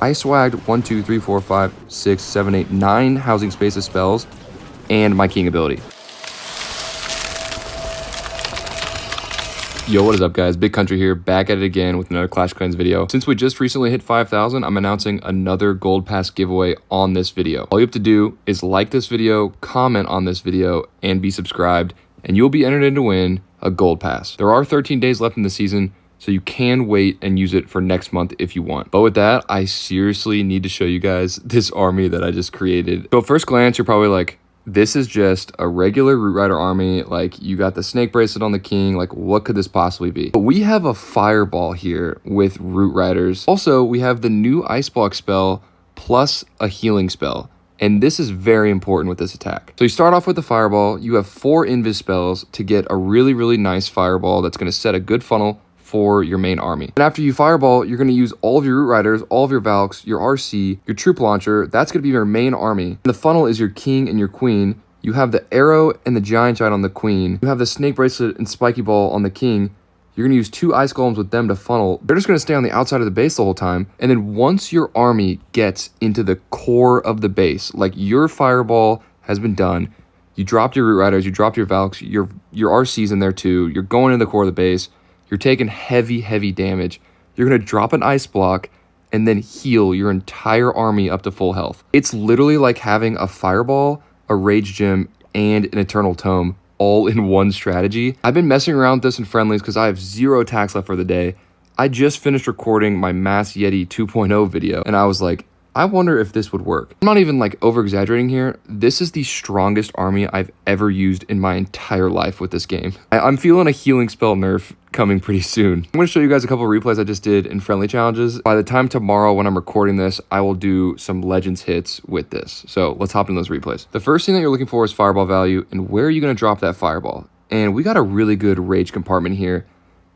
I swagged 1, 2, 3, 4, 5, 6, 7, 8, 9 housing spaces spells and my king ability. Yo, what is up guys? Big Country here, back at it again with another Clash of Clans video. Since we just recently hit 5,000, I'm announcing another Gold Pass giveaway on this video. All you have to do is like this video, comment on this video, and be subscribed, and you'll be entered in to win a Gold Pass. There are 13 days left in the season, so you can wait and use it for next month if you want. But with that, I seriously need to show you guys this army that I just created. So at first glance, you're probably like, this is just a regular Root Rider army. Like, you got the snake bracelet on the king. Like, what could this possibly be? But we have a fireball here with Root Riders. Also, we have the new ice block spell plus a healing spell. And this is very important with this attack. So you start off with the fireball. You have 4 invis spells to get a really, really nice fireball that's going to set a good funnel for your main army. And after you fireball, you're going to use all of your Root Riders, all of your Valks, your RC, your troop launcher. That's going to be your main army. And the funnel is your king and your queen. You have the arrow and the giant giant on the queen. You have the snake bracelet and spiky ball on the king. You're going to use 2 ice golems with them to funnel. They're just going to stay on the outside of the base the whole time. And then once your army gets into the core of the base, like your fireball has been done, you dropped your Root Riders, you dropped your Valks, your RC's in there too. You're going in the core of the base. You're taking heavy, heavy damage. You're going to drop an ice block and then heal your entire army up to full health. It's literally like having a fireball, a rage gem, and an eternal tome all in one strategy. I've been messing around with this in friendlies because I have 0 attacks left for the day. I just finished recording my Mass Yeti 2.0 video and I was like, I wonder if this would work. I'm not even like over exaggerating here. This is the strongest army I've ever used in my entire life with this game. I'm feeling a healing spell nerf coming pretty soon. I'm going to show you guys a couple of replays I just did in friendly challenges. By the time tomorrow when I'm recording this, I will do some Legends hits with this. So let's hop into those replays. The first thing that you're looking for is fireball value and where are you going to drop that fireball? And we got a really good rage compartment here.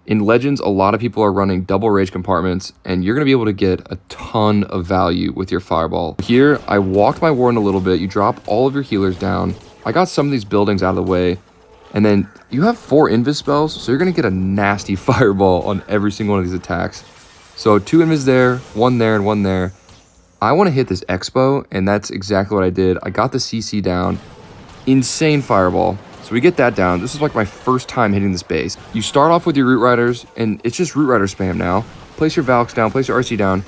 In Legends, a lot of people are running double rage compartments, and you're going to be able to get a ton of value with your fireball. Here, I walked my Warden a little bit. You drop all of your healers down. I got some of these buildings out of the way, and then you have 4 invis spells, so you're going to get a nasty fireball on every single one of these attacks. So 2 invis there, 1 there, and 1 there. I want to hit this expo, and that's exactly what I did. I got the CC down. Insane fireball. So we get that down. This is like my first time hitting this base. You start off with your Root Riders, and it's just Root Rider spam now. Place your Valks down, place your RC down.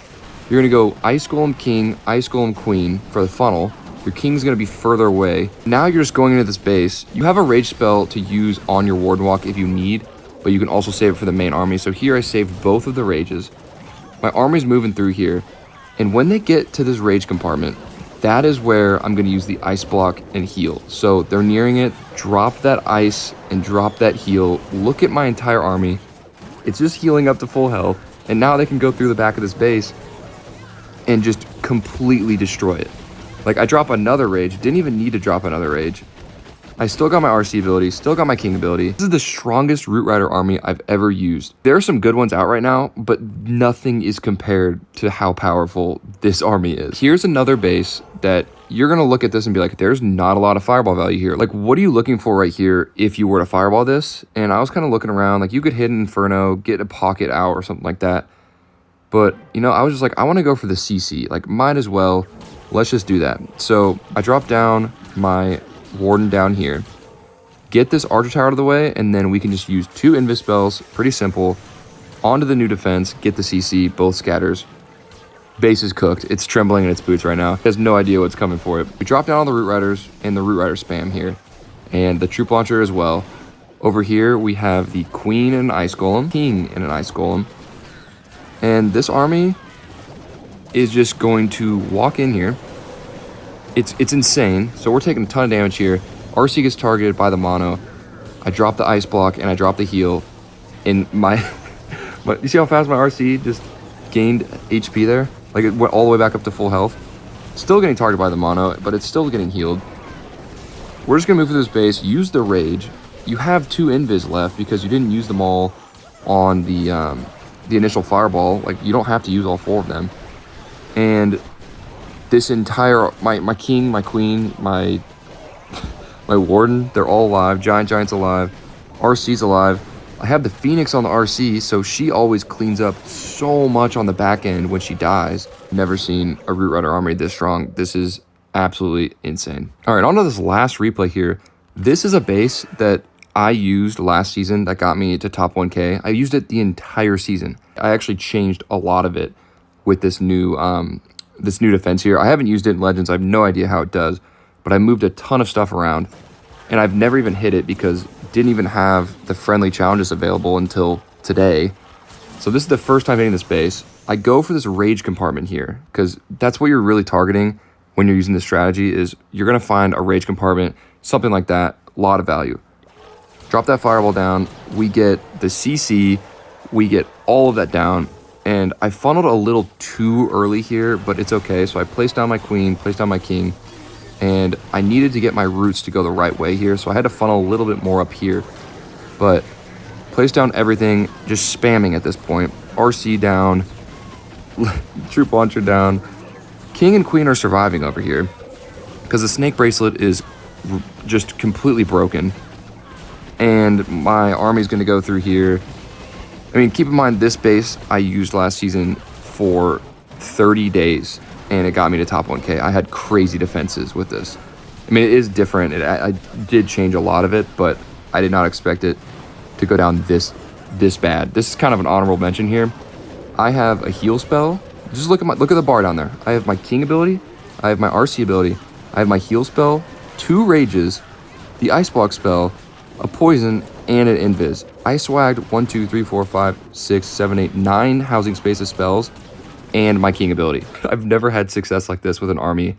You're gonna go Ice Golem King, Ice Golem Queen for the funnel. Your King's gonna be further away. Now you're just going into this base. You have a rage spell to use on your Warden Walk if you need, but you can also save it for the main army. So here I saved both of the rages. My army's moving through here, and when they get to this rage compartment, that is where I'm going to use the ice block and heal. So they're nearing it. Drop that ice and drop that heal. Look at my entire army. It's just healing up to full health. And now they can go through the back of this base and just completely destroy it. Like, I drop another rage. Didn't even need to drop another rage. I still got my RC ability, still got my King ability. This is the strongest Root Rider army I've ever used. There are some good ones out right now, but nothing is compared to how powerful this army is. Here's another base that you're gonna look at this and be like, there's not a lot of fireball value here. Like, what are you looking for right here if you were to fireball this? And I was kind of looking around, like you could hit an Inferno, get a pocket out or something like that. But, you know, I was just like, I wanna go for the CC. Like, might as well, let's just do that. So I dropped down my Warden down here, get this Archer Tower out of the way, and then we can just use 2 invis spells, pretty simple, onto the new defense, get the CC, both scatters. Base is cooked. It's trembling in its boots right now. It has no idea what's coming for it. We drop down all the Root Riders and the Root Rider spam here, and the troop launcher as well. Over here, we have the Queen and an Ice Golem, King and an Ice Golem, and this army is just going to walk in here. It's insane. So we're taking a ton of damage here. RC gets targeted by the mono. I drop the ice block and I drop the heal. And you see how fast my RC just gained HP there? Like, it went all the way back up to full health. Still getting targeted by the mono, but it's still getting healed. We're just gonna move through this base, use the rage. You have 2 invis left because you didn't use them all on the initial fireball. Like, you don't have to use all 4 of them. And this entire, my King, my Queen, my Warden, they're all alive. Giant's alive. RC's alive. I have the Phoenix on the RC, so she always cleans up so much on the back end when she dies. never seen a Root Rider army this strong. This is absolutely insane. All right, on to this last replay here. This is a base that I used last season that got me to top 1K. I used it the entire season. I actually changed a lot of it with this new defense here. I haven't used it in Legends. I have no idea how it does, but I moved a ton of stuff around, and I've never even hit it because it didn't even have the friendly challenges available until today. So this is the first time hitting this base. I go for this rage compartment here because that's what you're really targeting when you're using this strategy. Is you're going to find a rage compartment, something like that, a lot of value. Drop that fireball down, we get the CC, we get all of that down, and I funneled a little too early here, but it's okay. So I placed down my queen, placed down my king, and I needed to get my roots to go the right way here, so I had to funnel a little bit more up here, but place down everything, just spamming at this point. RC down, troop launcher down. King and queen are surviving over here because the snake bracelet is just completely broken. And my army's going to go through here. I mean, keep in mind, this base I used last season for 30 days, and it got me to top 1K. I had crazy defenses with this. I mean, it is different. I did change a lot of it, but I did not expect it to go down this bad. This is kind of an honorable mention here. I have a heal spell. Just look at the bar down there. I have my king ability. I have my RC ability. I have my heal spell, 2 rages, the ice block spell, a poison, and an invis. I swagged 1, 2, 3, 4, 5, 6, 7, 8, 9 housing spaces spells and my king ability. I've never had success like this with an army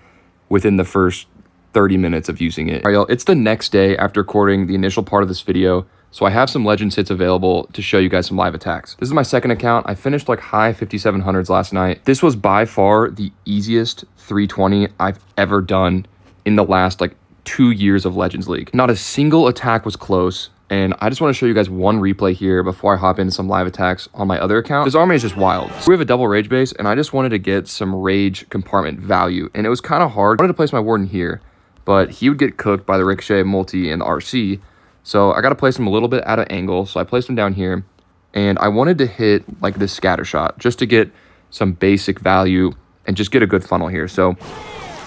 within the first 30 minutes of using it. All right, y'all, it's the next day after recording the initial part of this video, so I have some Legends hits available to show you guys some live attacks. This is my second account. I finished like high 5700s last night. This was by far the easiest 320 I've ever done in the last like 2 years of Legends League. Not a single attack was close, and I just want to show you guys one replay here before I hop into some live attacks on my other account. This army is just wild. So we have a double rage base, and I just wanted to get some rage compartment value, and it was kind of hard. I wanted to place my Warden here, but he would get cooked by the Ricochet, Multi, and the RC, so I got to place him a little bit at an angle, so I placed him down here, and I wanted to hit like this scatter shot just to get some basic value and just get a good funnel here. So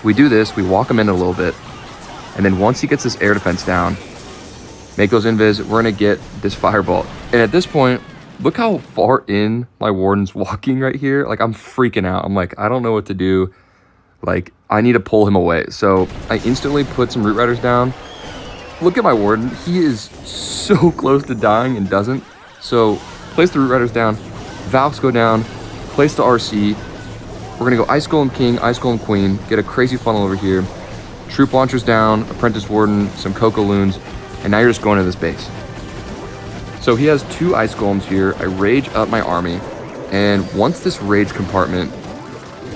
we do this, we walk him in a little bit, and then once he gets this air defense down, make those invis, we're gonna get this fireball. And at this point, look how far in my Warden's walking right here. Like, I'm freaking out. I'm like, I don't know what to do. Like, I need to pull him away. So I instantly put some Root Riders down. Look at my Warden. He is so close to dying and doesn't. So place the Root Riders down, Valks go down, place the RC. We're gonna go Ice Golem King, Ice Golem Queen, get a crazy funnel over here. Troop launchers down, Apprentice Warden, some Coco Loons, and now you're just going to this base. So he has 2 Ice Golems here. I rage up my army, and once this rage compartment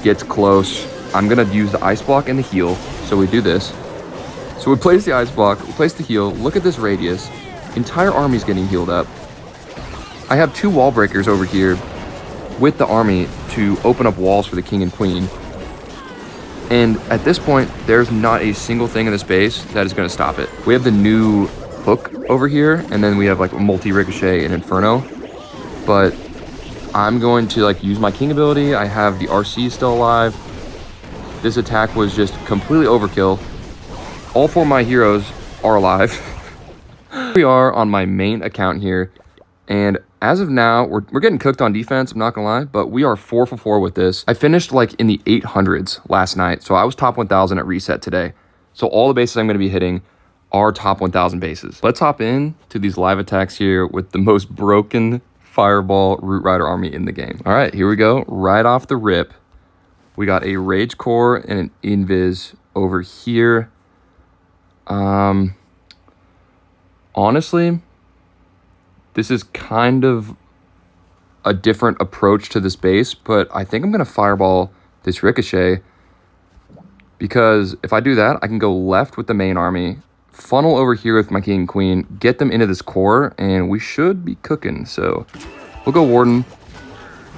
gets close, I'm gonna use the ice block and the heal. So we do this. So we place the ice block, we place the heal, look at this radius. Entire army's getting healed up. I have 2 wall breakers over here with the army to open up walls for the king and queen. And at this point, there's not a single thing in this base that is going to stop it. We have the new hook over here, and then we have like multi-ricochet and inferno. But I'm going to like use my king ability. I have the RC still alive. This attack was just completely overkill. All 4 of my heroes are alive. We are on my main account here, and as of now, we're getting cooked on defense, I'm not gonna lie, but we are 4 for 4 with this. I finished like in the 800s last night, so I was top 1000 at reset today. So all the bases I'm gonna be hitting are top 1000 bases. Let's hop in to these live attacks here with the most broken fireball Root Rider army in the game. All right, here we go. Right off the rip, we got a Rage Core and an Invis over here. Honestly, this is kind of a different approach to this base, but I think I'm going to fireball this Ricochet, because if I do that, I can go left with the main army, funnel over here with my king and queen, get them into this core, and we should be cooking. So we'll go Warden,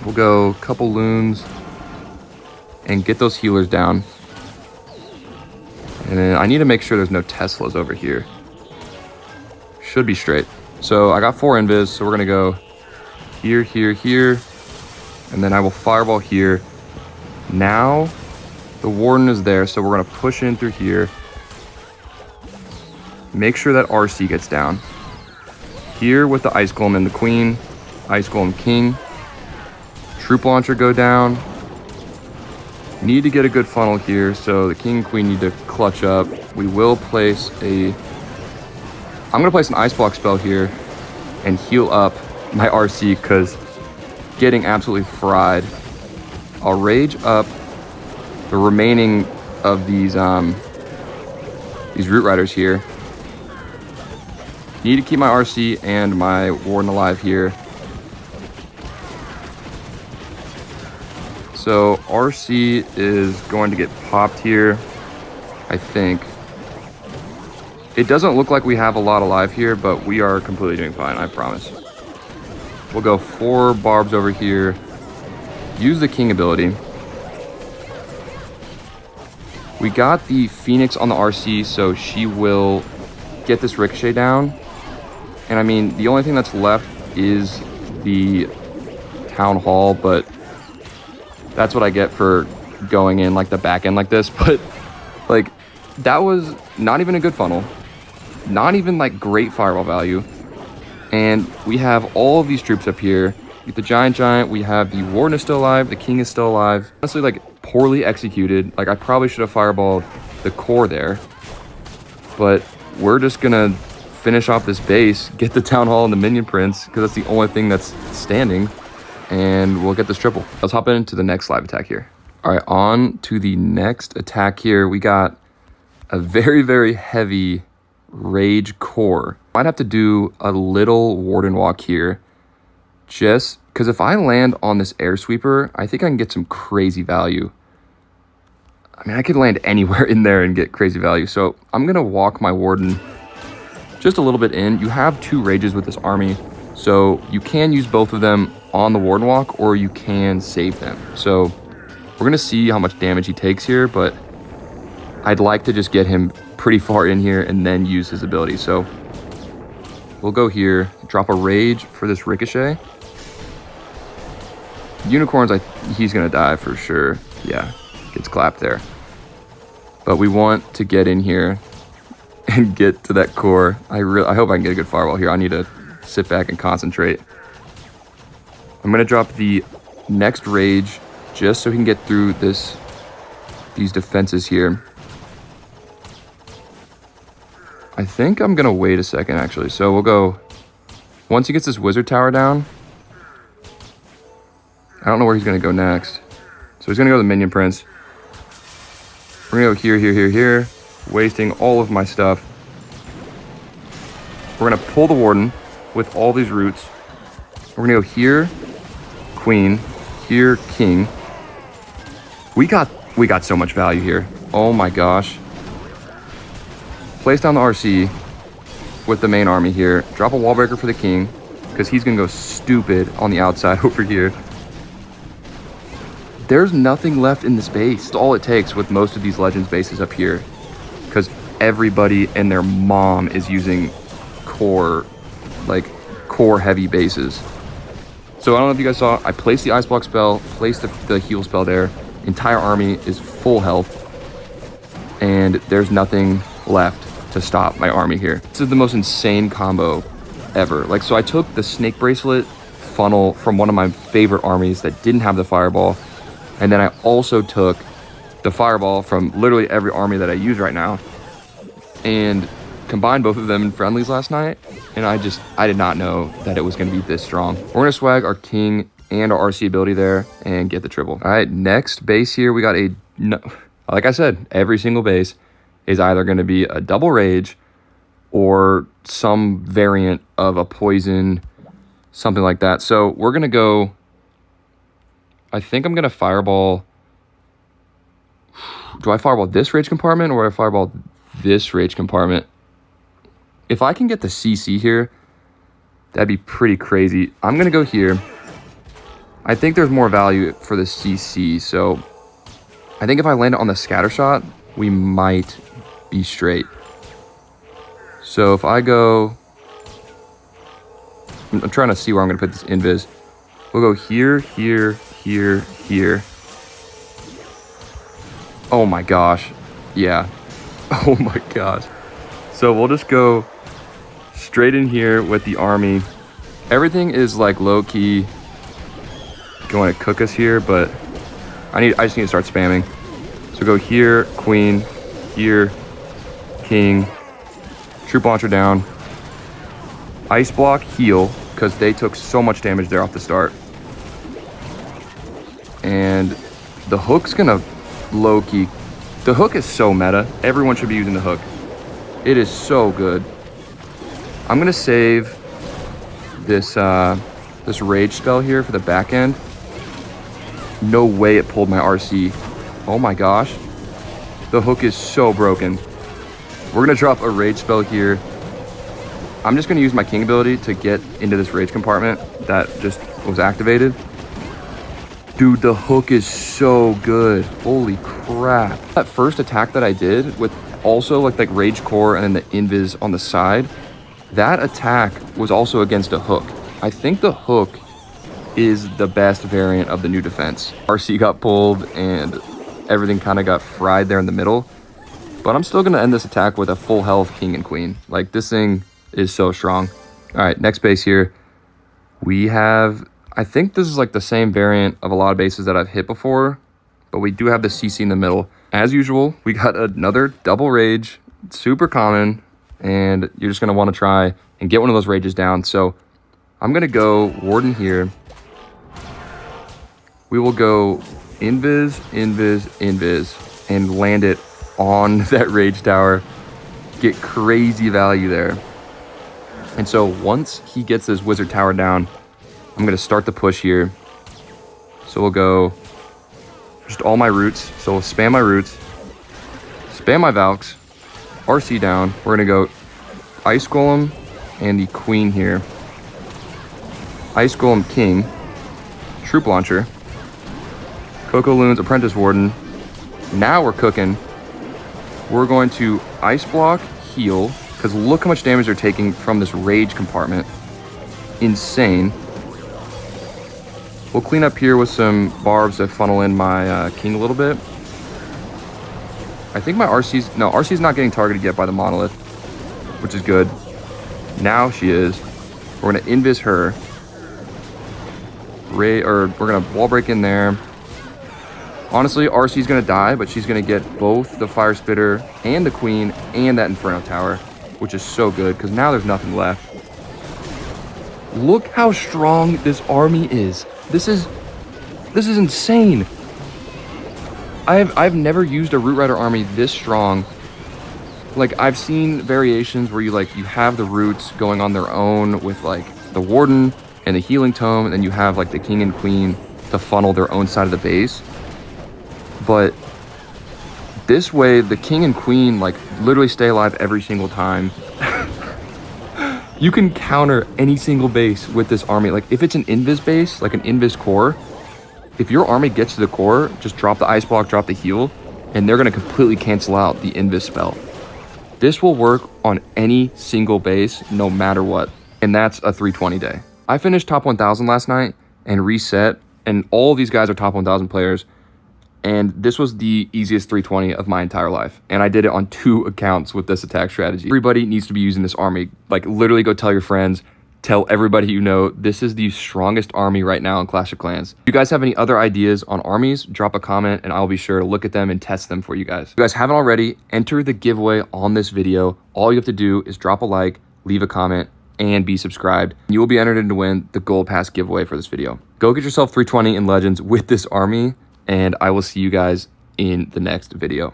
we'll go a couple Loons, and get those healers down. And then I need to make sure there's no Teslas over here. Should be straight. So I got 4 invis, so we're gonna go here, here, here, and then I will fireball here. Now the Warden is there, so we're going to push in through here. Make sure that RC gets down. Here with the Ice Golem and the Queen, Ice Golem King. Troop Launcher go down. Need to get a good funnel here, so the King and Queen need to clutch up. We will place a... I'm going to place an Ice Block spell here and heal up my RC because getting absolutely fried. I'll rage up the remaining of these Root Riders here. Need to keep my RC and my Warden alive here. So RC is going to get popped here, I think. It doesn't look like we have a lot alive here, but we are completely doing fine, I promise. We'll go 4 barbs over here. Use the King ability. We got the Phoenix on the RC, so she will get this Ricochet down. And I mean, the only thing that's left is the Town Hall, but that's what I get for going in like the back end like this. But like, that was not even a good funnel. Not even like great fireball value. And we have all of these troops up here. With the Giant, we have the Warden is still alive, the King is still alive. Honestly, like, poorly executed. Like, I probably should have fireballed the core there. But we're just gonna finish off this base, get the Town Hall and the Minion Prince, because that's the only thing that's standing, and we'll get this triple. Let's hop into the next live attack here. All right, on to the next attack here. We got a very, very heavy Rage core. Might have to do a little Warden walk here, just because if I land on this air sweeper, I think I can get some crazy value. I mean, I could land anywhere in there and get crazy value. So I'm going to walk my Warden just a little bit in. You have 2 rages with this army, so you can use both of them on the Warden walk, or you can save them. So we're going to see how much damage he takes here, but I'd like to just get him pretty far in here and then use his ability. So we'll go here, drop a rage for this Ricochet. Unicorns, he's going to die for sure. Yeah, gets clapped there. But we want to get in here and get to that core. I hope I can get a good fireball here. I need to sit back and concentrate. I'm going to drop the next rage just so he can get through these defenses here. I think I'm going to wait a second, actually. So we'll go... Once he gets this Wizard Tower down, I don't know where he's going to go next. So he's going to go to the Minion Prince. We're going to go here, wasting all of my stuff. We're going to pull the Warden with all these roots. We're going to go here, Queen, here, King. We got so much value here. Oh my gosh. Place down the RC with the main army here. Drop a wall breaker for the King, because he's going to go stupid on the outside over here. There's nothing left in this base. It's all it takes with most of these Legends bases up here, because everybody and their mom is using core heavy bases. So I don't know if you guys saw, I placed the Ice Block spell, placed the heal spell there. Entire army is full health, and there's nothing left to stop my army here. This is the most insane combo ever. Like, so I took the Snake Bracelet funnel from one of my favorite armies that didn't have the fireball, and then I also took the fireball from literally every army that I use right now and combined both of them in friendlies last night, and I did not know that it was going to be this strong. We're going to swag our King and our RC ability there and get the triple. All right, next base here, we got like I said, every single base is either going to be a double rage or some variant of a poison, something like that. So we're going to go, I think I'm going to fireball. Do I fireball this rage compartment or do I fireball this rage compartment? If I can get the CC here, that'd be pretty crazy. I'm going to go here. I think there's more value for the CC, so I think if I land it on the scatter shot, we might be straight. So if I go... I'm trying to see where I'm going to put this invis. We'll go here, here, here, here. Oh my gosh. Yeah. Oh my gosh. So we'll just go straight in here with the army. Everything is like low key going to cook us here, but I just need to start spamming. So go here, queen, here, king, troop launcher down, ice block, heal, because they took so much damage there off the start. And the hook's gonna low key. The hook is so meta. Everyone should be using the hook. It is so good. I'm gonna save this this rage spell here for the back end. No way it pulled my RC. Oh my gosh. The hook is so broken. We're gonna drop a rage spell here. I'm just gonna use my king ability to get into this rage compartment that just was activated. Dude, the hook is so good. Holy crap. That first attack that I did with also like rage core and then the invis on the side, that attack was also against a hook. I think the hook is the best variant of the new defense. RC got pulled and everything kind of got fried there in the middle, but I'm still gonna end this attack with a full health king and queen. Like, this thing is so strong. All right, next base here. We have, I think this is like the same variant of a lot of bases that I've hit before, but we do have the CC in the middle. As usual, we got another double rage, super common, and you're just gonna wanna try and get one of those rages down. So I'm gonna go Warden here. We will go invis, invis, invis, and land it on that rage tower. Get crazy value there. And so once he gets this wizard tower down, I'm gonna start the push here. So we'll go just all my roots. So we'll spam my roots, spam my Valks, RC down. We're gonna go Ice Golem and the Queen here. Ice Golem King, Troop Launcher, Coco Loons, Apprentice Warden. Now we're cooking. We're going to Ice Block, heal, because look how much damage they're taking from this rage compartment. Insane. We'll clean up here with some barbs that funnel in my king a little bit. I think my RC's not getting targeted yet by the monolith, which is good. Now she is. We're gonna invis her. We're gonna wall break in there. Honestly, RC's gonna die, but she's gonna get both the fire spitter and the queen and that inferno tower, which is so good because now there's nothing left. Look how strong this army is. This is insane. I've never used a Root Rider army this strong. Like, I've seen variations where you have the roots going on their own with like the Warden and the healing tome, and then you have like the king and queen to funnel their own side of the base. But this way, the king and queen like literally stay alive every single time. You can counter any single base with this army. Like, if it's an invis base, like an invis core, if your army gets to the core, just drop the ice block, drop the heal, and they're gonna completely cancel out the invis spell. This will work on any single base, no matter what. And that's a 320 day. I finished top 1000 last night and reset, and all of these guys are top 1000 players. And this was the easiest 320 of my entire life. And I did it on 2 accounts with this attack strategy. Everybody needs to be using this army. Like, literally go tell your friends, tell everybody you know, this is the strongest army right now in Clash of Clans. If you guys have any other ideas on armies, drop a comment and I'll be sure to look at them and test them for you guys. If you guys haven't already, enter the giveaway on this video. All you have to do is drop a like, leave a comment, and be subscribed. You will be entered in to win the Gold Pass giveaway for this video. Go get yourself 320 in Legends with this army, and I will see you guys in the next video.